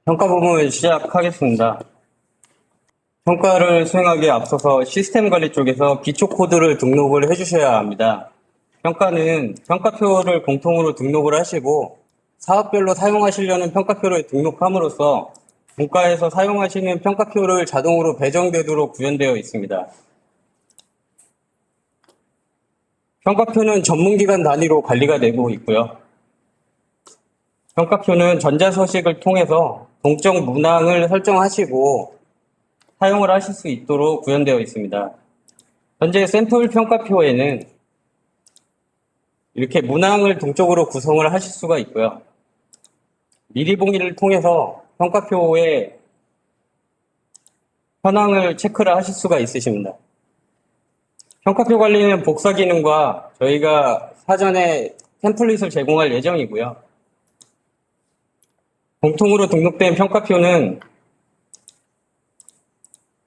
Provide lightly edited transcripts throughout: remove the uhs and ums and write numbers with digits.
평가 부분 시작하겠습니다. 평가를 수행하기에 앞서서 시스템 관리 쪽에서 기초 코드를 등록을 해주셔야 합니다. 평가는 평가표를 공통으로 등록을 하시고 사업별로 사용하시려는 평가표를 등록함으로써 분과에서 사용하시는 평가표를 자동으로 배정되도록 구현되어 있습니다. 평가표는 전문기관 단위로 관리가 되고 있고요. 평가표는 전자서식을 통해서 동적 문항을 설정하시고 사용을 하실 수 있도록 구현되어 있습니다. 현재 샘플 평가표에는 이렇게 문항을 동적으로 구성을 하실 수가 있고요. 미리 봉의를 통해서 평가표에 현황을 체크를 하실 수가 있으십니다. 평가표 관리는 복사 기능과 저희가 사전에 템플릿을 제공할 예정이고요. 공통으로 등록된 평가표는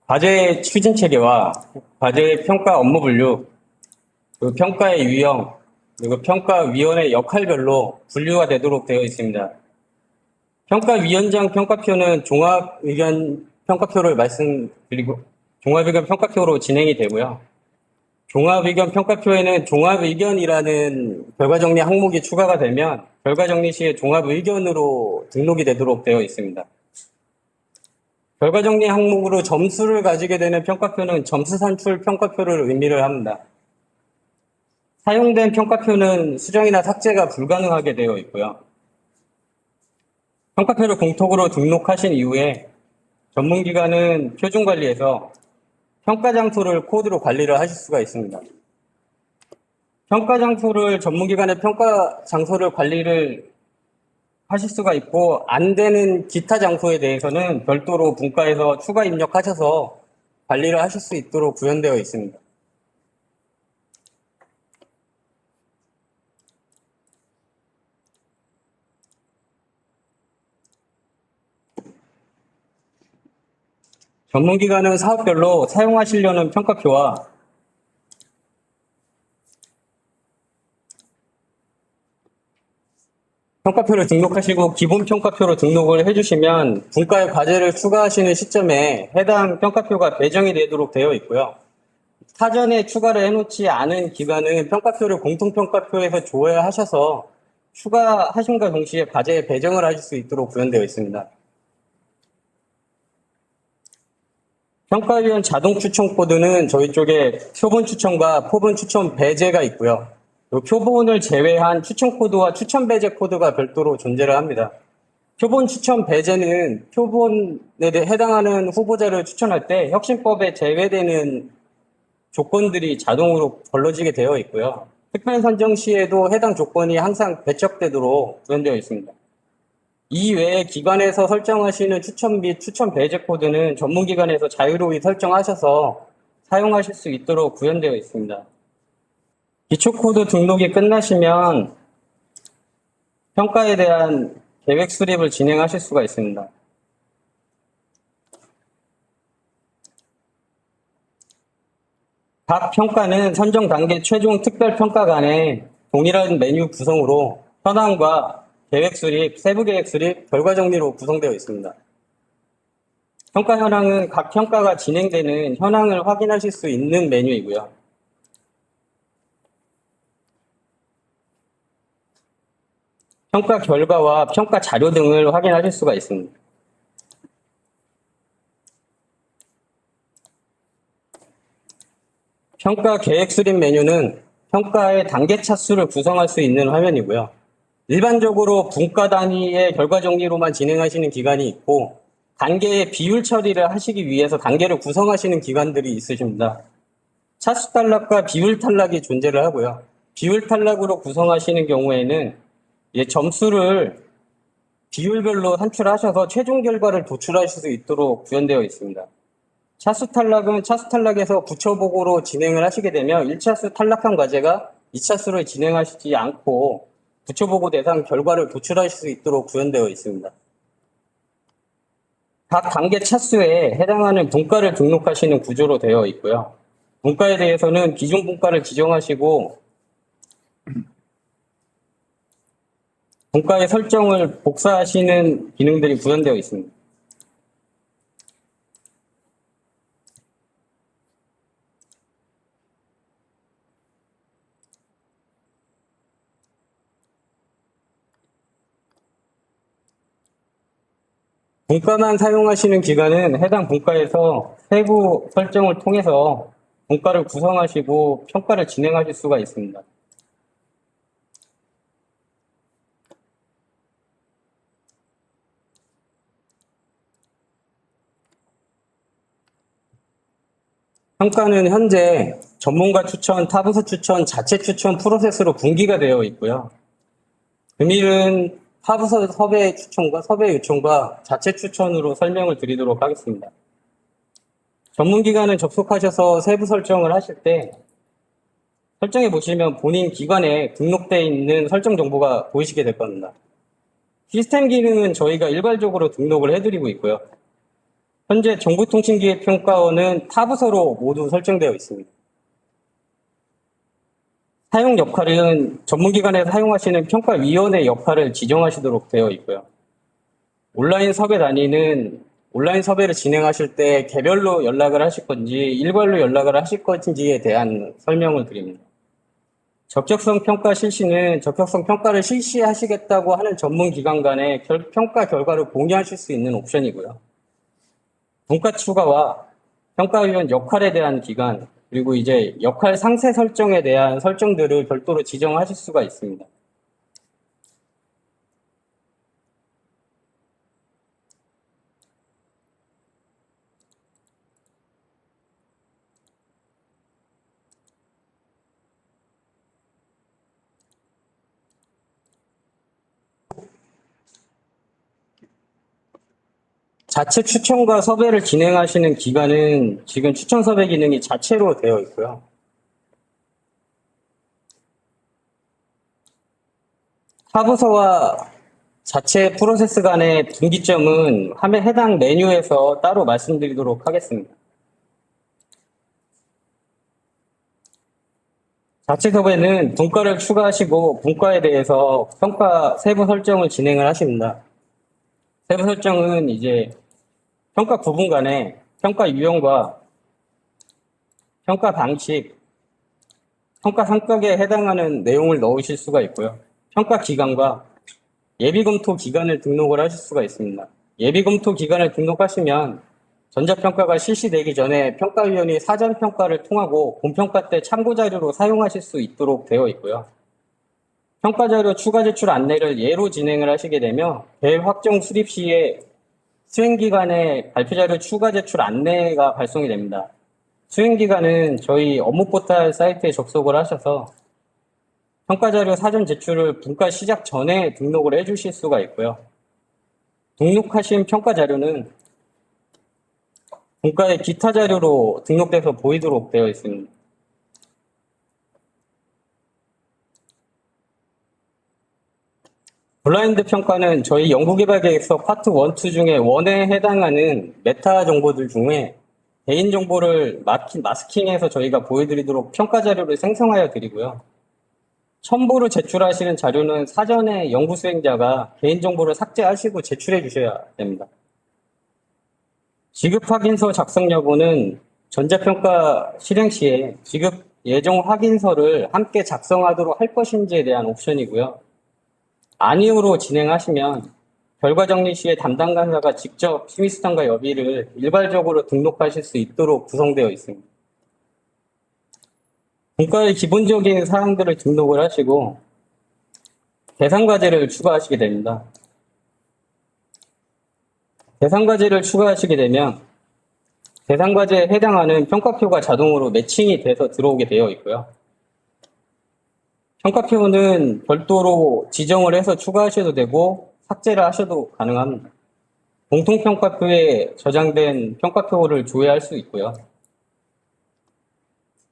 과제 추진 체계와 과제 평가 업무 분류, 그리고 평가의 유형, 그리고 평가위원회 역할별로 분류가 되도록 되어 있습니다. 평가위원장 평가표는 종합의견 평가표를 말씀드리고, 종합의견 평가표로 진행이 되고요. 종합의견 평가표에는 종합의견이라는 결과정리 항목이 추가가 되면 결과정리 시에 종합의견으로 등록이 되도록 되어 있습니다. 결과정리 항목으로 점수를 가지게 되는 평가표는 점수 산출 평가표를 의미를 합니다. 사용된 평가표는 수정이나 삭제가 불가능하게 되어 있고요. 평가표를 공통으로 등록하신 이후에 전문기관은 표준관리에서 평가 장소를 코드로 관리를 하실 수가 있습니다. 평가 장소를 전문기관의 평가 장소를 관리를 하실 수가 있고 안 되는 기타 장소에 대해서는 별도로 분과에서 추가 입력하셔서 관리를 하실 수 있도록 구현되어 있습니다. 전문기관은 사업별로 사용하시려는 평가표와 평가표를 등록하시고 기본 평가표로 등록을 해주시면 분과의 과제를 추가하시는 시점에 해당 평가표가 배정이 되도록 되어 있고요. 사전에 추가를 해놓지 않은 기관은 평가표를 공통평가표에서 조회하셔서 추가하심과 동시에 과제에 배정을 하실 수 있도록 구현되어 있습니다. 평가위원 자동 추천 코드는 저희 쪽에 표본 추천과 포본 추천 배제가 있고요. 표본을 제외한 추천 코드와 추천 배제 코드가 별도로 존재를 합니다. 표본 추천 배제는 표본에 해당하는 후보자를 추천할 때 혁신법에 제외되는 조건들이 자동으로 걸러지게 되어 있고요. 특별 선정 시에도 해당 조건이 항상 배척되도록 구현되어 있습니다. 이 외에 기관에서 설정하시는 추천 및 추천 배제 코드는 전문기관에서 자유로이 설정하셔서 사용하실 수 있도록 구현되어 있습니다. 기초코드 등록이 끝나시면 평가에 대한 계획 수립을 진행하실 수가 있습니다. 각 평가는 선정 단계 최종 특별 평가 간에 동일한 메뉴 구성으로 현황과 계획 수립, 세부 계획 수립, 결과 정리로 구성되어 있습니다. 평가 현황은 각 평가가 진행되는 현황을 확인하실 수 있는 메뉴이고요. 평가 결과와 평가 자료 등을 확인하실 수가 있습니다. 평가 계획 수립 메뉴는 평가의 단계 차수를 구성할 수 있는 화면이고요. 일반적으로 분과 단위의 결과 정리로만 진행하시는 기관이 있고 단계의 비율 처리를 하시기 위해서 단계를 구성하시는 기관들이 있으십니다. 차수 탈락과 비율 탈락이 존재를 하고요. 비율 탈락으로 구성하시는 경우에는 점수를 비율별로 산출하셔서 최종 결과를 도출하실 수 있도록 구현되어 있습니다. 차수 탈락은 차수 탈락에서 부처보고로 진행을 하시게 되면 1차수 탈락한 과제가 2차수를 진행하시지 않고 부처보고 대상 결과를 도출하실 수 있도록 구현되어 있습니다. 각 단계 차수에 해당하는 분과를 등록하시는 구조로 되어 있고요. 분과에 대해서는 기존 분과를 지정하시고 분과의 설정을 복사하시는 기능들이 구현되어 있습니다. 분과만 사용하시는 기간은 해당 분과에서 세부 설정을 통해서 분과를 구성하시고 평가를 진행하실 수가 있습니다. 평가는 현재 전문가 추천, 타부서 추천, 자체 추천 프로세스로 분기가 되어 있고요. 금일은 타부서 섭외 추천과 섭외 요청과 자체 추천으로 설명을 드리도록 하겠습니다. 전문기관에 접속하셔서 세부 설정을 하실 때 설정해 보시면 본인 기관에 등록되어 있는 설정 정보가 보이시게 될 겁니다. 시스템 기능은 저희가 일괄적으로 등록을 해드리고 있고요. 현재 정보통신기획평가원은 타부서로 모두 설정되어 있습니다. 사용 역할은 전문기관에서 사용하시는 평가위원회 역할을 지정하시도록 되어 있고요. 온라인 섭외 단위는 온라인 섭외를 진행하실 때 개별로 연락을 하실 건지 일괄로 연락을 하실 건지에 대한 설명을 드립니다. 적격성 평가 실시는 적격성 평가를 실시하시겠다고 하는 전문기관 간의 평가 결과를 공유하실 수 있는 옵션이고요. 분과 추가와 평가위원 역할에 대한 기간, 그리고 이제 역할 상세 설정에 대한 설정들을 별도로 지정하실 수가 있습니다. 자체 추천과 섭외를 진행하시는 기간은 지금 추천 섭외 기능이 자체로 되어 있고요. 타부서와 자체 프로세스 간의 분기점은 해당 메뉴에서 따로 말씀드리도록 하겠습니다. 자체 섭외는 분과를 추가하시고 분과에 대해서 평가 세부 설정을 진행을 하십니다. 세부 설정은 이제 평가 구분 간에 평가 유형과 평가 방식, 평가 성격에 해당하는 내용을 넣으실 수가 있고요. 평가 기간과 예비 검토 기간을 등록을 하실 수가 있습니다. 예비 검토 기간을 등록하시면 전자평가가 실시되기 전에 평가위원이 사전평가를 통하고 본평가 때 참고자료로 사용하실 수 있도록 되어 있고요. 평가자료 추가 제출 안내를 예로 진행을 하시게 되면 대확정 수립 시에 수행기간에 발표자료 추가 제출 안내가 발송이 됩니다. 수행기간은 저희 업무포탈 사이트에 접속을 하셔서 평가자료 사전 제출을 분과 시작 전에 등록을 해주실 수가 있고요. 등록하신 평가자료는 분과의 기타 자료로 등록돼서 보이도록 되어 있습니다. 블라인드 평가는 저희 연구개발계획서 파트 1, 2 중에 1에 해당하는 메타 정보들 중에 개인정보를 마스킹해서 저희가 보여드리도록 평가 자료를 생성하여 드리고요. 첨부로 제출하시는 자료는 사전에 연구 수행자가 개인정보를 삭제하시고 제출해 주셔야 됩니다. 지급 확인서 작성 여부는 전자평가 실행 시에 지급 예정 확인서를 함께 작성하도록 할 것인지에 대한 옵션이고요. 아니오로 진행하시면 결과 정리 시에 담당 간사가 직접 심의수단과 여비를 일괄적으로 등록하실 수 있도록 구성되어 있습니다. 분과의 기본적인 사항들을 등록을 하시고 대상과제를 추가하시게 됩니다. 대상과제를 추가하시게 되면 대상과제에 해당하는 평가표가 자동으로 매칭이 돼서 들어오게 되어 있고요. 평가표는 별도로 지정을 해서 추가하셔도 되고 삭제를 하셔도 가능합니다. 공통평가표에 저장된 평가표를 조회할 수 있고요.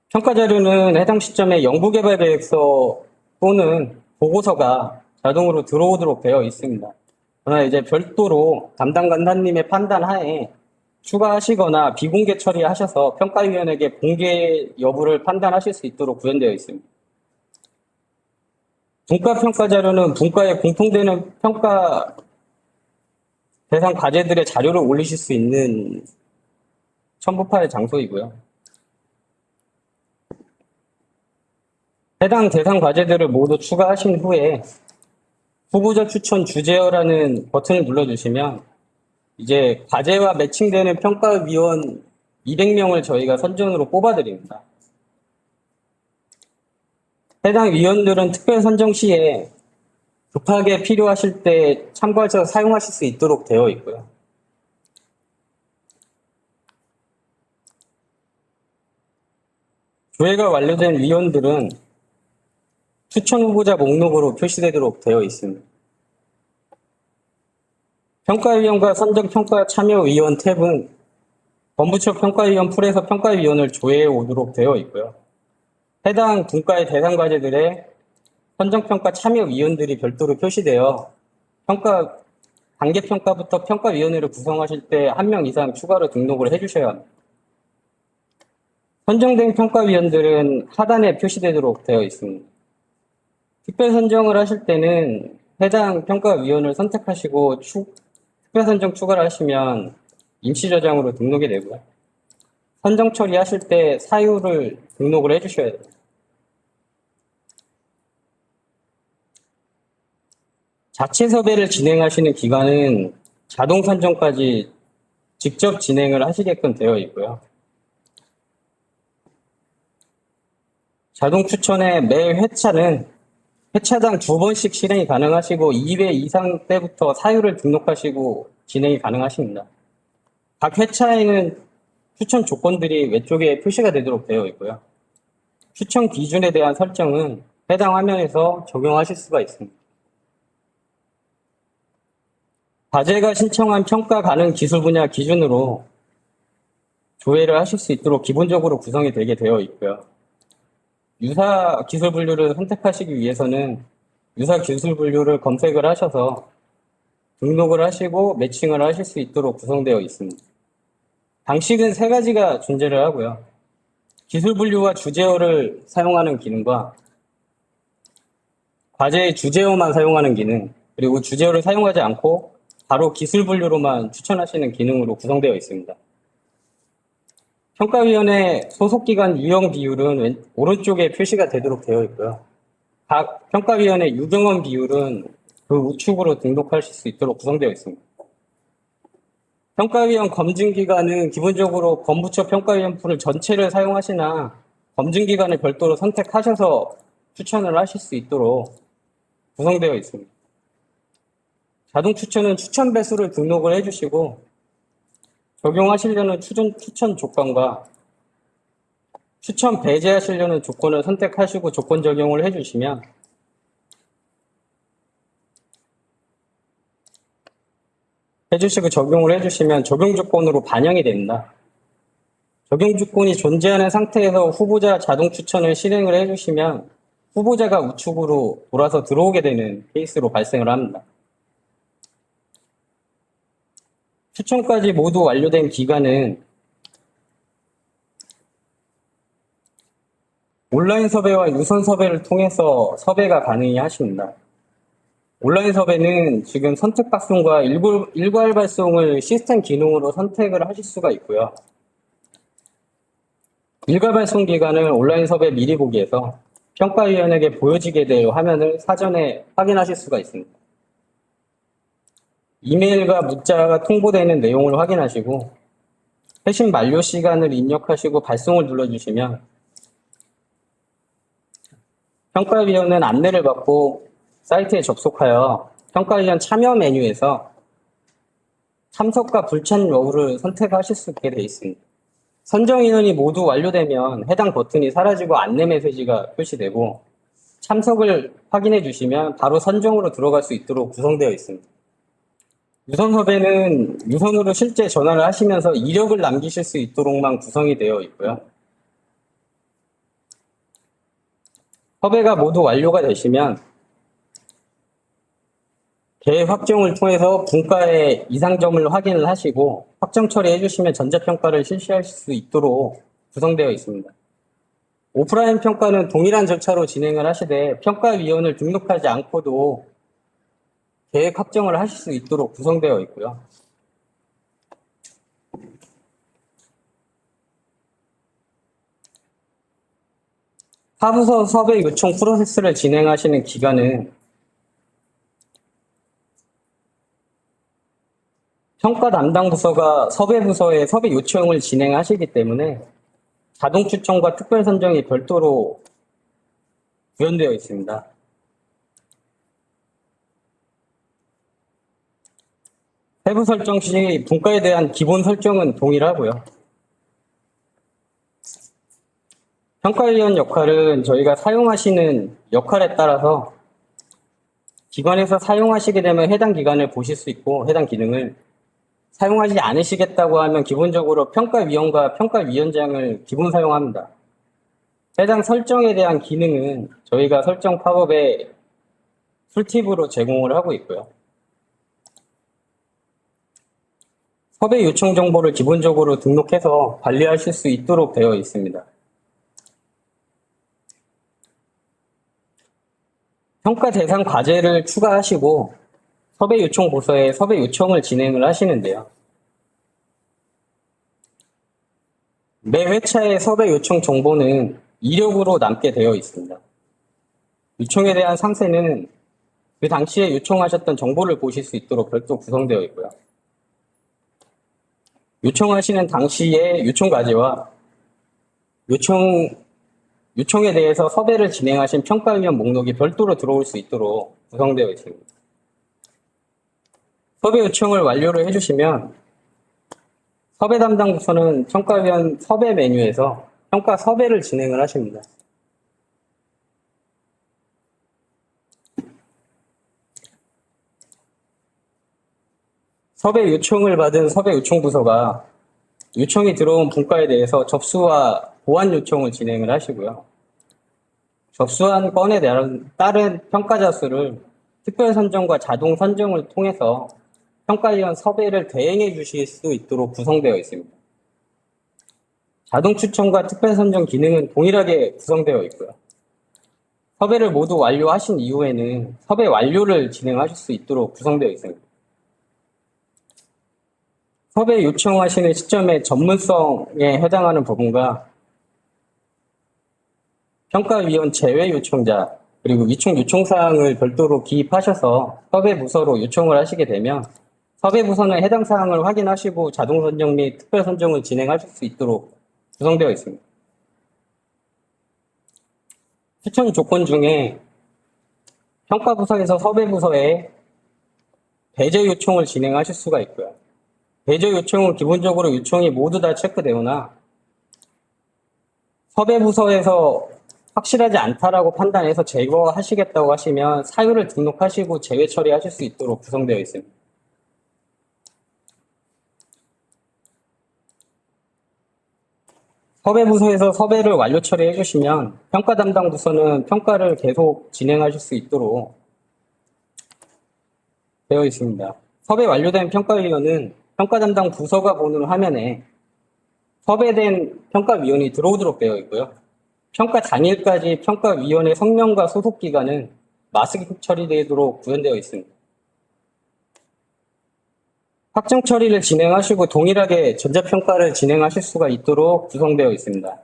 평가자료는 해당 시점에 연구개발계획서 또는 보고서가 자동으로 들어오도록 되어 있습니다. 그러나 이제 별도로 담당 간사님의 판단 하에 추가하시거나 비공개 처리하셔서 평가위원에게 공개 여부를 판단하실 수 있도록 구현되어 있습니다. 분과평가 자료는 분과에 공통되는 평가 대상 과제들의 자료를 올리실 수 있는 첨부 파일 장소이고요. 해당 대상 과제들을 모두 추가하신 후에 후보자 추천 주제어라는 버튼을 눌러주시면 이제 과제와 매칭되는 평가위원 200명을 저희가 선정으로 뽑아드립니다. 해당 위원들은 특별 선정 시에 급하게 필요하실 때 참고하셔서 사용하실 수 있도록 되어 있고요. 조회가 완료된 위원들은 추천 후보자 목록으로 표시되도록 되어 있습니다. 평가위원과 선정평가 참여위원 탭은 본부처 평가위원 풀에서 평가위원을 조회해 오도록 되어 있고요. 해당 분과의 대상 과제들의 선정평가 참여위원들이 별도로 표시되어 단계평가부터 평가위원회를 구성하실 때 1명 이상 추가로 등록을 해주셔야 합니다. 선정된 평가위원들은 하단에 표시되도록 되어 있습니다. 특별 선정을 하실 때는 해당 평가위원을 선택하시고 특별 선정 추가를 하시면 임시 저장으로 등록이 되고요. 선정 처리하실 때 사유를 등록을 해주셔야 됩니다. 자체 섭외를 진행하시는 기간은 자동 선정까지 직접 진행을 하시게끔 되어 있고요. 자동 추천의 매 회차는 회차당 2번씩 실행이 가능하시고 2회 이상 때부터 사유를 등록하시고 진행이 가능하십니다. 각 회차에는 추천 조건들이 왼쪽에 표시가 되도록 되어 있고요. 추천 기준에 대한 설정은 해당 화면에서 적용하실 수가 있습니다. 과제가 신청한 평가 가능 기술 분야 기준으로 조회를 하실 수 있도록 기본적으로 구성이 되게 되어 있고요. 유사 기술 분류를 선택하시기 위해서는 유사 기술 분류를 검색을 하셔서 등록을 하시고 매칭을 하실 수 있도록 구성되어 있습니다. 방식은 3가지가 존재를 하고요. 기술 분류와 주제어를 사용하는 기능과 과제의 주제어만 사용하는 기능, 그리고 주제어를 사용하지 않고 바로 기술 분류로만 추천하시는 기능으로 구성되어 있습니다. 평가위원회 소속기관 유형 비율은 오른쪽에 표시가 되도록 되어 있고요. 각 평가위원회 유경험 비율은 그 우측으로 등록하실 수 있도록 구성되어 있습니다. 평가위원 검증기간은 기본적으로 본부처 평가위원 풀을 전체를 사용하시나 검증기간을 별도로 선택하셔서 추천을 하실 수 있도록 구성되어 있습니다. 자동 추천은 추천 배수를 등록을 해주시고 적용하시려는 추천 조건과 추천 배제하시려는 조건을 선택하시고 조건 적용을 해주시면 적용을 해주시면 적용 조건으로 반영이 됩니다. 적용 조건이 존재하는 상태에서 후보자 자동 추천을 실행을 해주시면 후보자가 우측으로 돌아서 들어오게 되는 케이스로 발생을 합니다. 추천까지 모두 완료된 기간은 온라인 섭외와 유선 섭외를 통해서 섭외가 가능하십니다. 온라인 섭외는 지금 선택 발송과 일괄 발송을 시스템 기능으로 선택을 하실 수가 있고요. 일괄 발송 기간을 온라인 섭외 미리 보기에서 평가위원에게 보여지게 될 화면을 사전에 확인하실 수가 있습니다. 이메일과 문자가 통보되는 내용을 확인하시고 회신 만료 시간을 입력하시고 발송을 눌러주시면 평가위원은 안내를 받고 사이트에 접속하여 평가위원 참여 메뉴에서 참석과 불참 여부를 선택하실 수 있게 되어 있습니다. 선정인원이 모두 완료되면 해당 버튼이 사라지고 안내 메시지가 표시되고 참석을 확인해 주시면 바로 선정으로 들어갈 수 있도록 구성되어 있습니다. 유선 섭외는 유선으로 실제 전화를 하시면서 이력을 남기실 수 있도록만 구성이 되어 있고요. 섭외가 모두 완료가 되시면 계획 확정을 통해서 분과의 이상점을 확인을 하시고 확정 처리해 주시면 전자평가를 실시할 수 있도록 구성되어 있습니다. 오프라인 평가는 동일한 절차로 진행을 하시되 평가위원을 등록하지 않고도 계획 확정을 하실 수 있도록 구성되어 있고요. 타부서 섭외 요청 프로세스를 진행하시는 기간은 평가 담당 부서가 섭외 부서에 섭외 요청을 진행하시기 때문에 자동 추천과 특별 선정이 별도로 구현되어 있습니다. 세부 설정 시 분과에 대한 기본 설정은 동일하고요. 평가위원 역할은 저희가 사용하시는 역할에 따라서 기관에서 사용하시게 되면 해당 기관을 보실 수 있고 해당 기능을 사용하지 않으시겠다고 하면 기본적으로 평가위원과 평가위원장을 기본 사용합니다. 해당 설정에 대한 기능은 저희가 설정 팝업에 툴팁으로 제공을 하고 있고요. 섭외 요청 정보를 기본적으로 등록해서 관리하실 수 있도록 되어 있습니다. 평가 대상 과제를 추가하시고 섭외 요청 부서에 섭외 요청을 진행을 하시는데요. 매 회차의 섭외 요청 정보는 이력으로 남게 되어 있습니다. 요청에 대한 상세는 그 당시에 요청하셨던 정보를 보실 수 있도록 별도 구성되어 있고요. 요청하시는 당시의 요청 과제와 요청에 대해서 섭외를 진행하신 평가위원 목록이 별도로 들어올 수 있도록 구성되어 있습니다. 섭외 요청을 완료를 해주시면 섭외 담당 부서는 평가위원 섭외 메뉴에서 평가 섭외를 진행을 하십니다. 섭외 요청을 받은 섭외 요청 부서가 요청이 들어온 분과에 대해서 접수와 보완 요청을 진행을 하시고요. 접수한 건에 따른 평가자 수를 특별 선정과 자동 선정을 통해서 평가위원 섭외를 대행해 주실 수 있도록 구성되어 있습니다. 자동 추천과 특별 선정 기능은 동일하게 구성되어 있고요. 섭외를 모두 완료하신 이후에는 섭외 완료를 진행하실 수 있도록 구성되어 있습니다. 섭외 요청하시는 시점의 전문성에 해당하는 부분과 평가위원 제외 요청자 그리고 위촉 요청사항을 별도로 기입하셔서 섭외 부서로 요청을 하시게 되면 섭외 부서는 해당 사항을 확인하시고 자동 선정 및 특별 선정을 진행하실 수 있도록 구성되어 있습니다. 추천 조건 중에 평가 부서에서 섭외 부서에 배제 요청을 진행하실 수가 있고요. 배제 요청은 기본적으로 요청이 모두 다 체크되거나 섭외 부서에서 확실하지 않다라고 판단해서 제거하시겠다고 하시면 사유를 등록하시고 제외 처리하실 수 있도록 구성되어 있습니다. 섭외 부서에서 섭외를 완료 처리해 주시면 평가 담당 부서는 평가를 계속 진행하실 수 있도록 되어 있습니다. 섭외 완료된 평가위원은 평가 담당 부서가 보는 화면에 섭외된 평가위원이 들어오도록 되어 있고요. 평가 당일까지 평가위원의 성명과 소속기간은 마스킹 처리되도록 구현되어 있습니다. 확정 처리를 진행하시고 동일하게 전자평가를 진행하실 수가 있도록 구성되어 있습니다.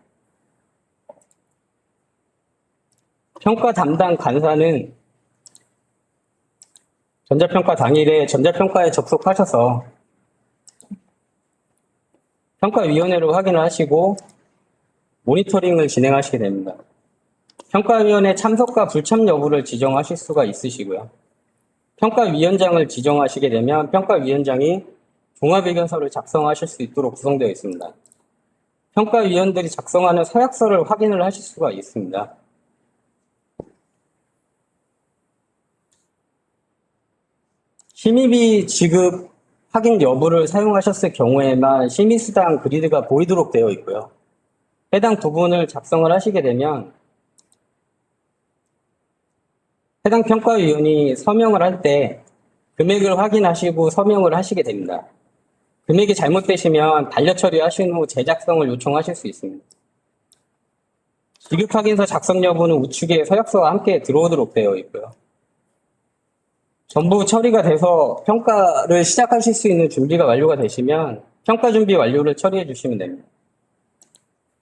평가 담당 간사는 전자평가 당일에 전자평가에 접속하셔서 평가위원회로 확인을 하시고 모니터링을 진행하시게 됩니다. 평가위원회 참석과 불참 여부를 지정하실 수가 있으시고요. 평가위원장을 지정하시게 되면 평가위원장이 종합의견서를 작성하실 수 있도록 구성되어 있습니다. 평가위원들이 작성하는 서약서를 확인을 하실 수가 있습니다. 심의비 지급 확인 여부를 사용하셨을 경우에만 심의수당 그리드가 보이도록 되어 있고요. 해당 부분을 작성을 하시게 되면 해당 평가위원이 서명을 할 때 금액을 확인하시고 서명을 하시게 됩니다. 금액이 잘못되시면 반려 처리하신 후 재작성을 요청하실 수 있습니다. 지급 확인서 작성 여부는 우측에 서약서와 함께 들어오도록 되어 있고요. 전부 처리가 돼서 평가를 시작하실 수 있는 준비가 완료가 되시면 평가 준비 완료를 처리해 주시면 됩니다.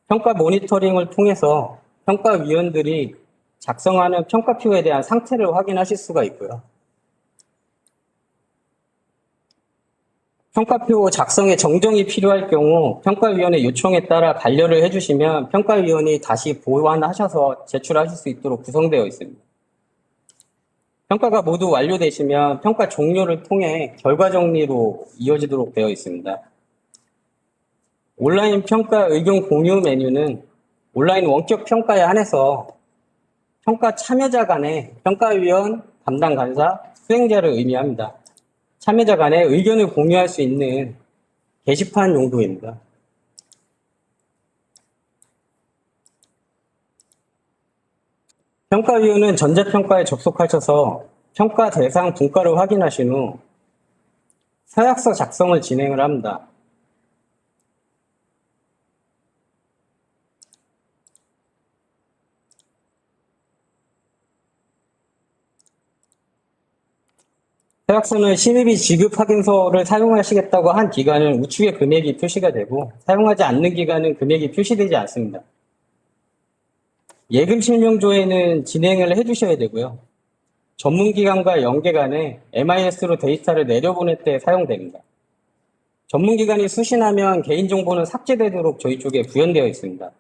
평가 모니터링을 통해서 평가위원들이 작성하는 평가표에 대한 상태를 확인하실 수가 있고요. 평가표 작성에 정정이 필요할 경우 평가위원의 요청에 따라 반려를 해주시면 평가위원이 다시 보완하셔서 제출하실 수 있도록 구성되어 있습니다. 평가가 모두 완료되시면 평가 종료를 통해 결과 정리로 이어지도록 되어 있습니다. 온라인 평가 의견 공유 메뉴는 온라인 원격 평가에 한해서 평가 참여자 간의 평가위원, 담당 간사, 수행자를 의미합니다. 참여자 간의 의견을 공유할 수 있는 게시판 용도입니다. 평가위원은 전자평가에 접속하셔서 평가 대상 분과를 확인하신 후 서약서 작성을 진행을 합니다. 서약서는 신입이 지급 확인서를 사용하시겠다고 한 기간은 우측에 금액이 표시가 되고 사용하지 않는 기간은 금액이 표시되지 않습니다. 예금 실명조회는 진행을 해주셔야 되고요. 전문기관과 연계 간에 MIS로 데이터를 내려보낼 때 사용됩니다. 전문기관이 수신하면 개인정보는 삭제되도록 저희 쪽에 구현되어 있습니다.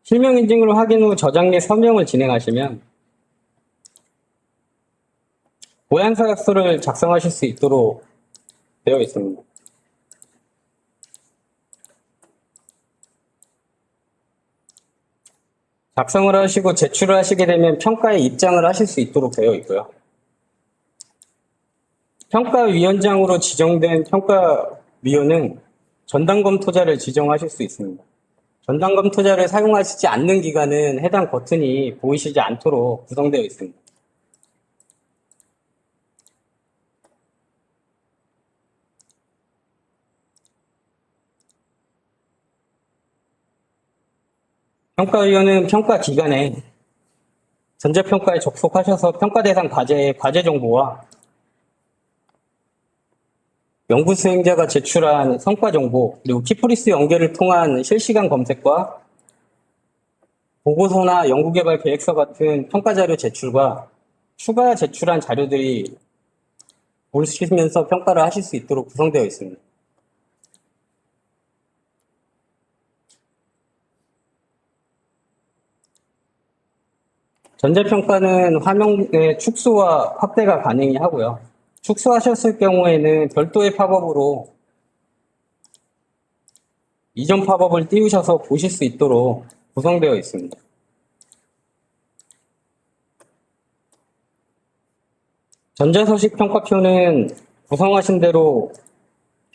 실명인증을 확인 후 저장 및 서명을 진행하시면 보안서약서를 작성하실 수 있도록 되어 있습니다. 작성을 하시고 제출을 하시게 되면 평가에 입장을 하실 수 있도록 되어 있고요. 평가위원장으로 지정된 평가위원은 전담검토자를 지정하실 수 있습니다. 전담검토자를 사용하시지 않는 기간은 해당 버튼이 보이시지 않도록 구성되어 있습니다. 평가위원은 평가 기간에 전자평가에 접속하셔서 평가 대상 과제의 과제 정보와 연구 수행자가 제출한 성과 정보, 그리고 키프리스 연계를 통한 실시간 검색과 보고서나 연구개발 계획서 같은 평가 자료 제출과 추가 제출한 자료들이 보시면서 평가를 하실 수 있도록 구성되어 있습니다. 전자평가는 화면의 축소와 확대가 가능하고요. 축소하셨을 경우에는 별도의 팝업으로 이전 팝업을 띄우셔서 보실 수 있도록 구성되어 있습니다. 전자서식 평가표는 구성하신 대로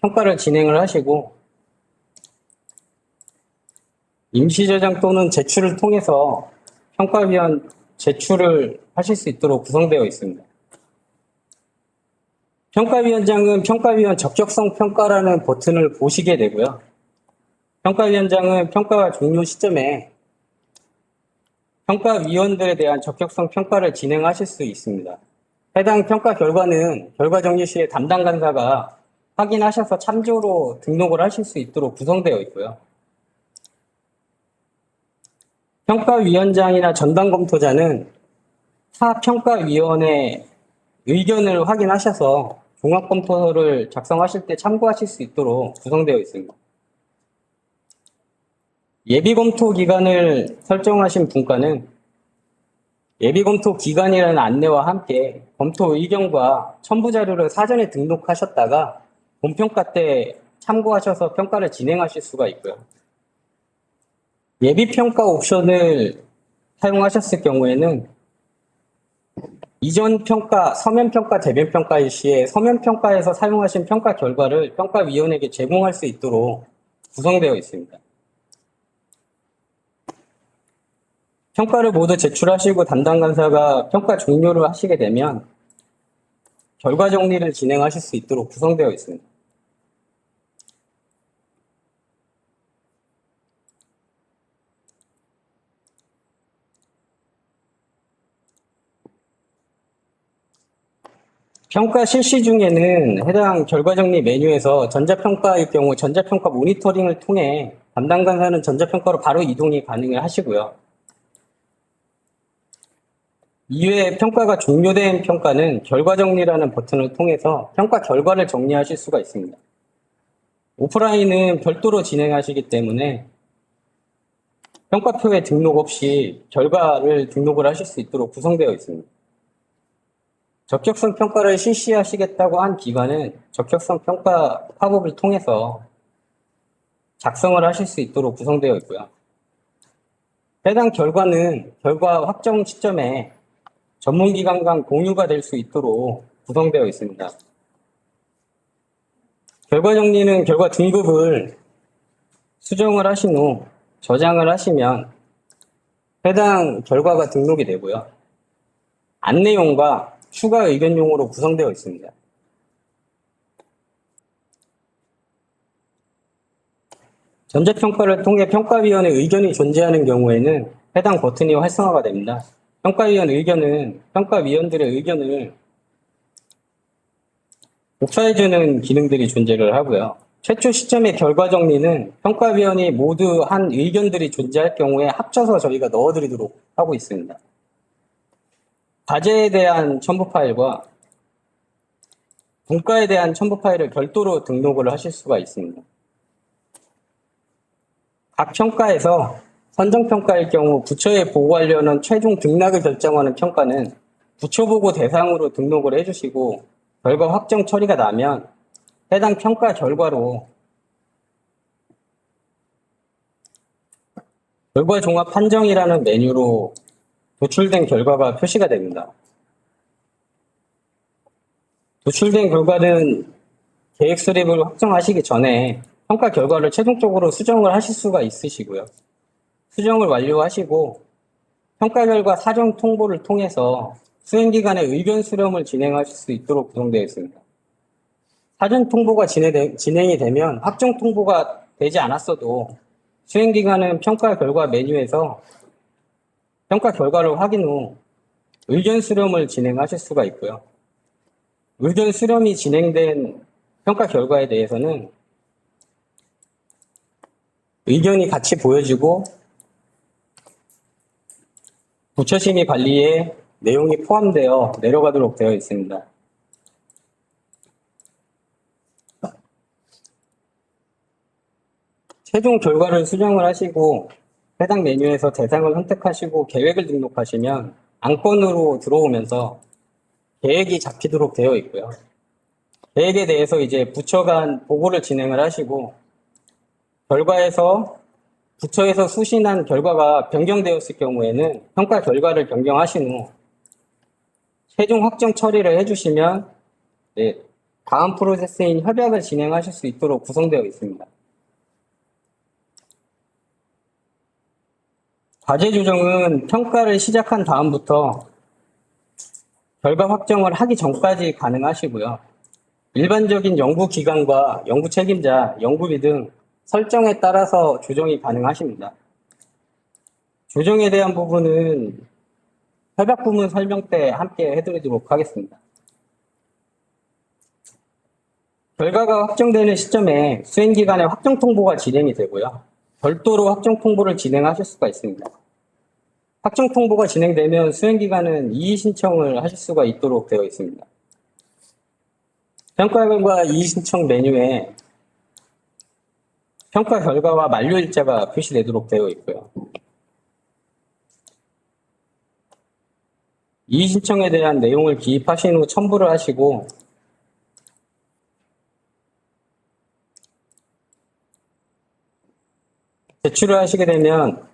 평가를 진행을 하시고 임시 저장 또는 제출을 통해서 평가위원 제출을 하실 수 있도록 구성되어 있습니다. 평가위원장은 평가위원 적격성 평가라는 버튼을 보시게 되고요. 평가위원장은 평가 종료 시점에 평가위원들에 대한 적격성 평가를 진행하실 수 있습니다. 해당 평가 결과는 결과 정리 시에 담당 간사가 확인하셔서 참조로 등록을 하실 수 있도록 구성되어 있고요. 평가위원장이나 전담검토자는 타 평가위원회 의견을 확인하셔서 종합검토를 작성하실 때 참고하실 수 있도록 구성되어 있습니다. 예비검토 기간을 설정하신 분과는 예비검토 기간이라는 안내와 함께 검토 의견과 첨부 자료를 사전에 등록하셨다가 본평가 때 참고하셔서 평가를 진행하실 수가 있고요. 예비평가 옵션을 사용하셨을 경우에는 이전 평가, 서면 평가, 대면 평가일 시에 서면 평가에서 사용하신 평가 결과를 평가위원에게 제공할 수 있도록 구성되어 있습니다. 평가를 모두 제출하시고 담당 간사가 평가 종료를 하시게 되면 결과 정리를 진행하실 수 있도록 구성되어 있습니다. 평가 실시 중에는 해당 결과정리 메뉴에서 전자평가일 경우 전자평가 모니터링을 통해 담당 간사는 전자평가로 바로 이동이 가능을 하시고요. 이외에 평가가 종료된 평가는 결과정리라는 버튼을 통해서 평가 결과를 정리하실 수가 있습니다. 오프라인은 별도로 진행하시기 때문에 평가표에 등록 없이 결과를 등록을 하실 수 있도록 구성되어 있습니다. 적격성 평가를 실시하시겠다고 한 기관은 적격성 평가 팝업을 통해서 작성을 하실 수 있도록 구성되어 있고요. 해당 결과는 결과 확정 시점에 전문기관 간 공유가 될 수 있도록 구성되어 있습니다. 결과 정리는 결과 등급을 수정을 하신 후 저장을 하시면 해당 결과가 등록이 되고요. 안내용과 추가 의견용으로 구성되어 있습니다. 전자평가를 통해 평가위원의 의견이 존재하는 경우에는 해당 버튼이 활성화가 됩니다. 평가위원 의견은 평가위원들의 의견을 복사해주는 기능들이 존재를 하고요. 최초 시점의 결과 정리는 평가위원이 모두 한 의견들이 존재할 경우에 합쳐서 저희가 넣어드리도록 하고 있습니다. 과제에 대한 첨부 파일과 분과에 대한 첨부 파일을 별도로 등록을 하실 수가 있습니다. 각 평가에서 선정평가일 경우 부처에 보고하려는 최종 등락을 결정하는 평가는 부처보고 대상으로 등록을 해주시고 결과 확정 처리가 나면 해당 평가 결과로 결과 종합 판정이라는 메뉴로 도출된 결과가 표시가 됩니다. 도출된 결과는 계획 수립을 확정하시기 전에 평가 결과를 최종적으로 수정을 하실 수가 있으시고요. 수정을 완료하시고 평가 결과 사전 통보를 통해서 수행기관의 의견 수렴을 진행하실 수 있도록 구성되어 있습니다. 사전 통보가 진행이 되면 확정 통보가 되지 않았어도 수행기관은 평가 결과 메뉴에서 평가 결과를 확인 후 의견 수렴을 진행하실 수가 있고요. 의견 수렴이 진행된 평가 결과에 대해서는 의견이 같이 보여지고 부처심의 관리에 내용이 포함되어 내려가도록 되어 있습니다. 최종 결과를 수정을 하시고 해당 메뉴에서 대상을 선택하시고 계획을 등록하시면 안건으로 들어오면서 계획이 잡히도록 되어 있고요. 계획에 대해서 이제 부처 간 보고를 진행을 하시고 결과에서 부처에서 수신한 결과가 변경되었을 경우에는 평가 결과를 변경하신 후 최종 확정 처리를 해주시면 다음 프로세스인 협약을 진행하실 수 있도록 구성되어 있습니다. 과제 조정은 평가를 시작한 다음부터 결과 확정을 하기 전까지 가능하시고요. 일반적인 연구기관과 연구 책임자, 연구비 등 설정에 따라서 조정이 가능하십니다. 조정에 대한 부분은 협약 부문 설명 때 함께 해드리도록 하겠습니다. 결과가 확정되는 시점에 수행기관의 확정 통보가 진행이 되고요. 별도로 확정 통보를 진행하실 수가 있습니다. 확정 통보가 진행되면 수행기관은 이의 신청을 하실 수가 있도록 되어 있습니다. 평가 결과 이의 신청 메뉴에 평가 결과와 만료일자가 표시되도록 되어 있고요. 이의 신청에 대한 내용을 기입하신 후 첨부를 하시고 제출을 하시게 되면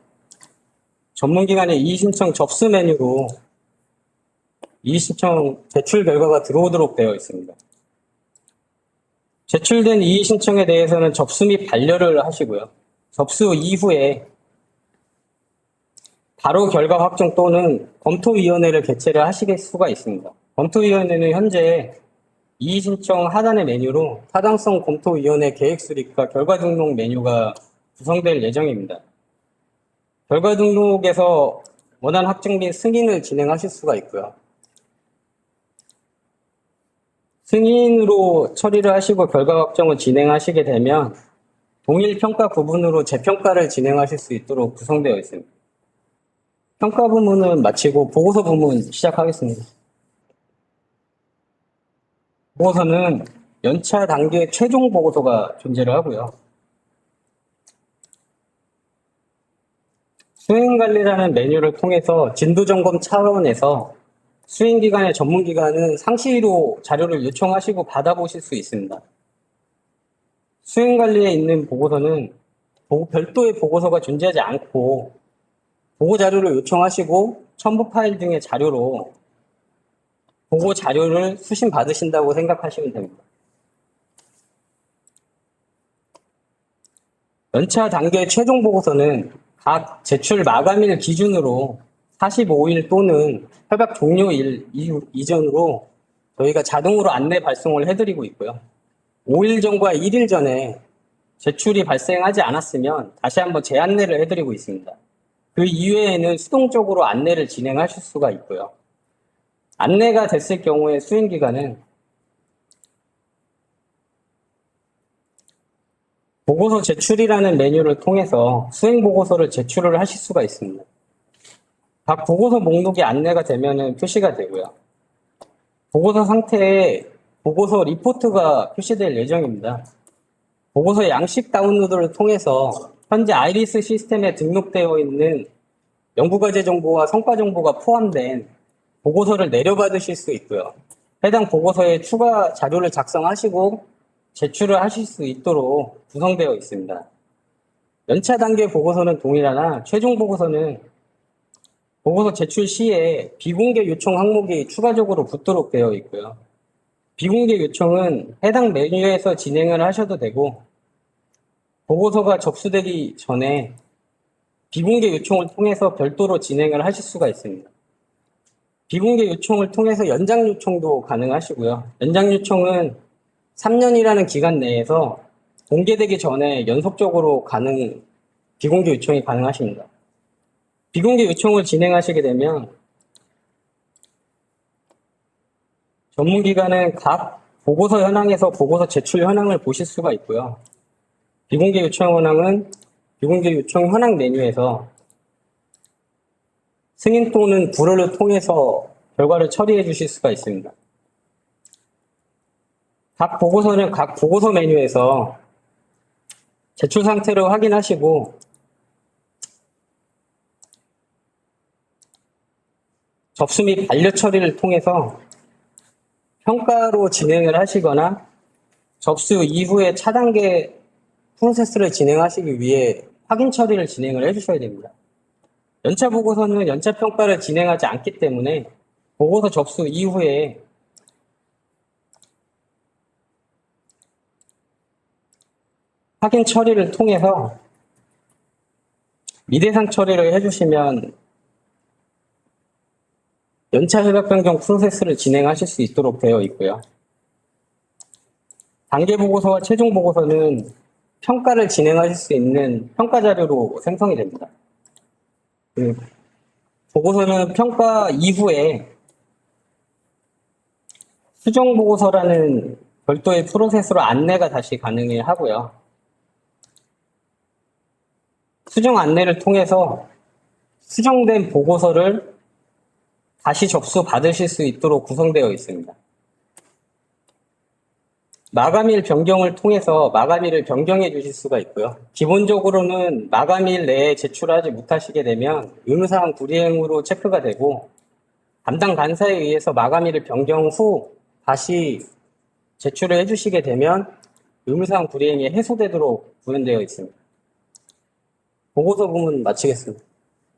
전문기관의 이의 신청 접수 메뉴로 이의 신청 제출 결과가 들어오도록 되어 있습니다. 제출된 이의 신청에 대해서는 접수 및 반려를 하시고요. 접수 이후에 바로 결과 확정 또는 검토위원회를 개최를 하실 수가 있습니다. 검토위원회는 현재 이의 신청 하단의 메뉴로 타당성 검토위원회 계획 수립과 결과 등록 메뉴가 구성될 예정입니다. 결과 등록에서 원안 확정 및 승인을 진행하실 수가 있고요. 승인으로 처리를 하시고 결과 확정을 진행하시게 되면 동일 평가 부분으로 재평가를 진행하실 수 있도록 구성되어 있습니다. 평가 부문은 마치고 보고서 부문 시작하겠습니다. 보고서는 연차 단계 최종 보고서가 존재를 하고요. 수행관리라는 메뉴를 통해서 진도점검 차원에서 수행기관의 전문기관은 상시로 자료를 요청하시고 받아보실 수 있습니다. 수행관리에 있는 보고서는 별도의 보고서가 존재하지 않고 보고자료를 요청하시고 첨부 파일 등의 자료로 보고 자료를 수신 받으신다고 생각하시면 됩니다. 연차 단계 최종 보고서는 각 제출 마감일 기준으로 45일 또는 협약 종료일 이전으로 저희가 자동으로 안내 발송을 해드리고 있고요. 5일 전과 1일 전에 제출이 발생하지 않았으면 다시 한번 재안내를 해드리고 있습니다. 그 이외에는 수동적으로 안내를 진행하실 수가 있고요. 안내가 됐을 경우에 수행기관은 보고서 제출이라는 메뉴를 통해서 수행보고서를 제출을 하실 수가 있습니다. 각 보고서 목록이 안내가 되면 표시가 되고요. 보고서 상태에 보고서 리포트가 표시될 예정입니다. 보고서 양식 다운로드를 통해서 현재 아이리스 시스템에 등록되어 있는 연구과제 정보와 성과 정보가 포함된 보고서를 내려받으실 수 있고요. 해당 보고서에 추가 자료를 작성하시고 제출을 하실 수 있도록 구성되어 있습니다. 연차 단계 보고서는 동일하나 최종 보고서는 보고서 제출 시에 비공개 요청 항목이 추가적으로 붙도록 되어 있고요. 비공개 요청은 해당 메뉴에서 진행을 하셔도 되고 보고서가 접수되기 전에 비공개 요청을 통해서 별도로 진행을 하실 수가 있습니다. 비공개 요청을 통해서 연장 요청도 가능하시고요. 연장 요청은 3년이라는 기간 내에서 공개되기 전에 연속적으로 비공개 요청이 가능하십니다. 비공개 요청을 진행하시게 되면 전문기관은 각 보고서 현황에서 보고서 제출 현황을 보실 수가 있고요. 비공개 요청 현황은 비공개 요청 현황 메뉴에서 승인 또는 불허를 통해서 결과를 처리해 주실 수가 있습니다. 각 보고서는 각 보고서 메뉴에서 제출 상태를 확인하시고 접수 및 반려 처리를 통해서 평가로 진행을 하시거나 접수 이후에 차단계 프로세스를 진행하시기 위해 확인 처리를 진행을 해주셔야 됩니다. 연차 보고서는 연차 평가를 진행하지 않기 때문에 보고서 접수 이후에 확인 처리를 통해서 미대상 처리를 해주시면 연차 협약 변경 프로세스를 진행하실 수 있도록 되어 있고요. 단계 보고서와 최종 보고서는 평가를 진행하실 수 있는 평가 자료로 생성이 됩니다. 보고서는 평가 이후에 수정 보고서라는 별도의 프로세스로 안내가 다시 가능하고요. 수정 안내를 통해서 수정된 보고서를 다시 접수 받으실 수 있도록 구성되어 있습니다. 마감일 변경을 통해서 마감일을 변경해 주실 수가 있고요. 기본적으로는 마감일 내에 제출하지 못하시게 되면 의무사항 불이행으로 체크가 되고 담당 간사에 의해서 마감일을 변경 후 다시 제출을 해주시게 되면 의무사항 불이행이 해소되도록 구현되어 있습니다. 보고서 부분 마치겠습니다.